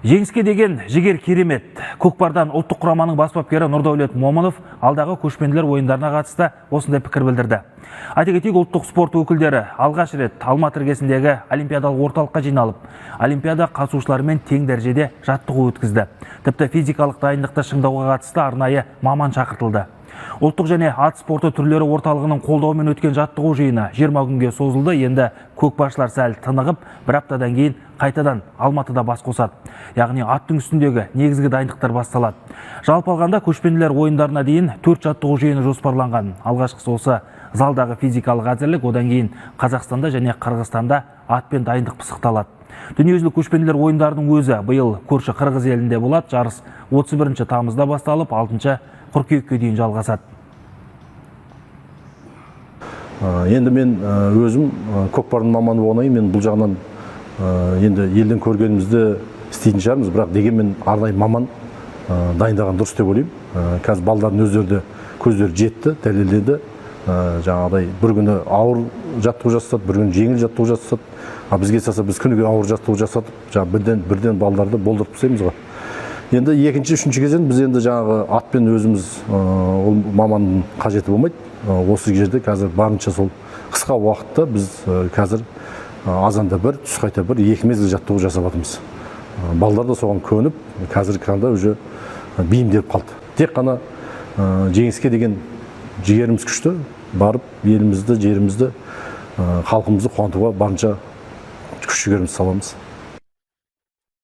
Жеңіске деген жігер керемет. Көкпардан ұлттық құраманың бас бапкері Нұрдәулет Момынов алдағы көшпенділер ойындарына қатысты осындай пікір білдірді. Айта кетейік, ұлттық спорт өкілдері алғаш рет Алматы іргесіндегі олимпиадалық орталыққа жиналып, олимпиада қатысушыларымен тең дәрежеде жаттығу өткізді. Тіпті физикалық дайындықты шыңдауға қатысты арнайы маман шақыртылды. Ұлттық және ат спорты түрлері орталығының қолдауымен өткен жаттығу жиыны 20 күнге созылды. Енді көкпаршылар сәл тынығып, бір аптадан кейін қайтадан Алматыда бас қосады. Яғни аттың үстіндегі негізгі дайындықтар басталады. Жалпы алғанда көшпенділер ойындарына дейін 4 жаттығу жиыны жоспарланған. Алғашқысы осы залдағы физикалық әзірлік, одан кейін Қазақстанда және Қырғызстанда атпен дайындық пысықталады. Дүниежүзілік көшпенділер ойындарының өзі биыл көрші Қырғыз елінде болады. Жарыс 31 тамызда басталып, 6 қыркүйекке дейін жалғасады. Енді мен өзім көкпардың маманы болғаннан кейін мен бұл жағынан енді елден көргенімізді істейтін шығармыз, бірақ дегенмен арнайы маман дайындаған дұрыс деп ойлаймын. Қазір балдардың өздері де көздері жетті, дәлелдеді. Жаңағыдай бір күні ауыр жаттығу жасады, бір күні жеңіл жаттығу жасады. Бізге салса біз күніге ауыр жаттығу жасадық, бірден балдарды болдырып тастаймыз ғой. Енді екінші, үшінші кезең біз енді жаңағы атпен өзіміз ол маманның қажеті болмайды. Осы жерде қазір барынша сол қысқа уақытта біз қазір азанда бір, түс қайта бір, 2 мезгіл жаттығу жасап жатырмыз. Балдар да соған көніп, қазіргі таңда уже бейімделіп қалды. Тек қана жеңіске деген жігеріміз күшті, барып елімізді, жерімізді, халқымызды қуантуға барынша күш жігерімізді саламыз.